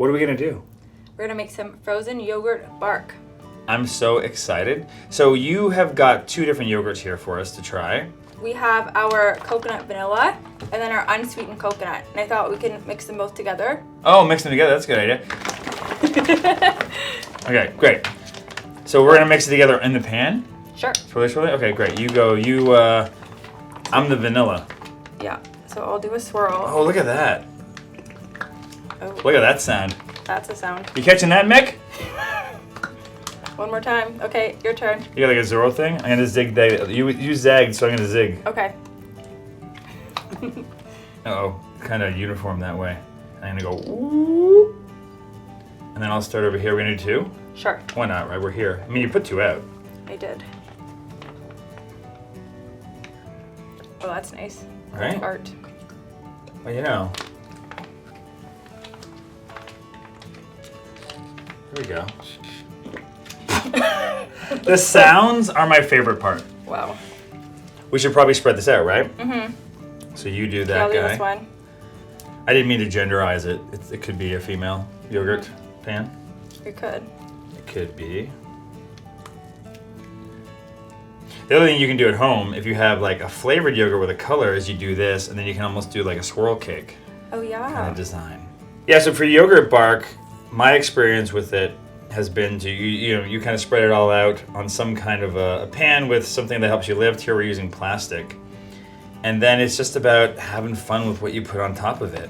What are we gonna do? We're gonna make some frozen yogurt bark. I'm so excited. So you have got 2 different yogurts here for us to try. We have our coconut vanilla and then our unsweetened coconut. And I thought we could mix them both together. Oh, mix them together. That's a good idea. Okay, great. So we're gonna mix it together in the pan. Sure. Swirly. Okay, great. You go. I'm the vanilla. Yeah. So I'll do a swirl. Oh, look at that. Oh, Look at that sound. that's a sound. You catching that, Mick? One more time. Okay, your turn. You got like a zero thing? I'm gonna zig that. You zagged, so I'm gonna zig. Okay. Uh-oh. Kind of uniform that way. I'm gonna go ooh. And then I'll start over here. We're gonna do 2? Sure. Why not, right? We're here. I mean, you put 2 out. I did. Oh, that's nice. Right? Art. Well, you know. Here we go. The sounds are my favorite part. Wow. We should probably spread this out, right? Mm-hmm. So you do Yeah, that I'll do guy. this one. I didn't mean to genderize it. It could be a female yogurt pan. You could. It could be. The other thing you can do at home, if you have like a flavored yogurt with a color, is you do this, and then you can almost do like a swirl cake Oh, kind yeah. of design. Yeah, so for yogurt bark, my experience with it has been to you kind of spread it all out on some kind of a pan with something that helps you lift. Here we're using plastic. And then it's just about having fun with what you put on top of it.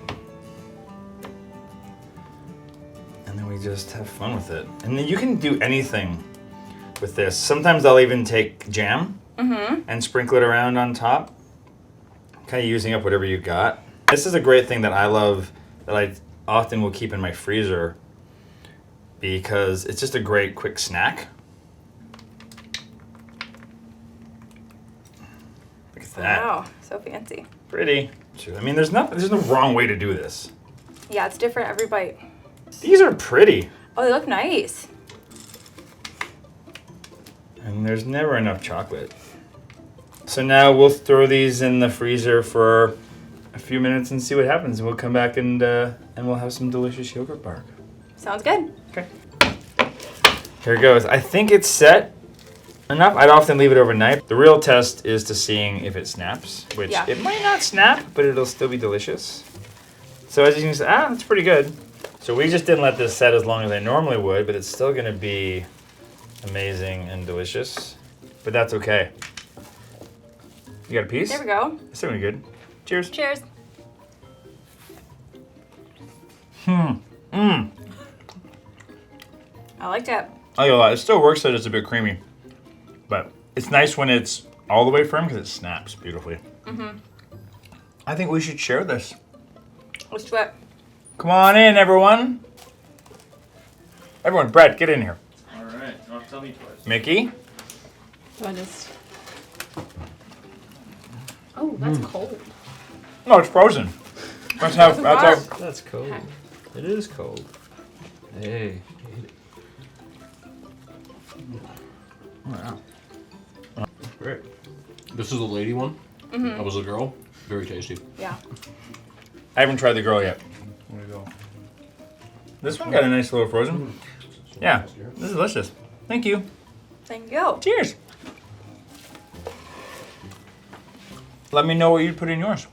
And then we just have fun with it. And then you can do anything with this. Sometimes I'll even take jam and sprinkle it around on top. Kind of using up whatever you got. This is a great thing that I love, that I often will keep in my freezer, because it's just a great quick snack. Look at that. Wow, so fancy. Pretty. I mean, there's no wrong way to do this. Yeah, it's different every bite. These are pretty. Oh, they look nice. And there's never enough chocolate. So now we'll throw these in the freezer for a few minutes and see what happens. And we'll come back and we'll have some delicious yogurt bark. Sounds good. Okay. Here it goes. I think it's set enough. I'd often leave it overnight. The real test is to seeing if it snaps, which Yeah. it might not snap, but it'll still be delicious. So as you can see, it's pretty good. So we just didn't let this set as long as I normally would, but it's still gonna be amazing and delicious. But that's okay. You got a piece? There we go. It's still gonna be good. Cheers. Cheers. I liked it. I got a lot. It still works, so it's a bit creamy. But it's nice when it's all the way firm because it snaps beautifully. I think we should share this. Let's do it. Come on in, everyone. Everyone, Brett, get in here. All right. Oh, tell me twice. Mickey? So I just. Oh, that's cold. No, it's frozen. That's how. That's cold. Okay. It is cold. Hey. Wow. Great. This is a lady one. I was a girl. Very tasty. Yeah. I haven't tried the girl yet. There you go. This one got a nice little frozen. Yeah, this is delicious. Thank you. Thank you. Cheers. Let me know what you'd put in yours.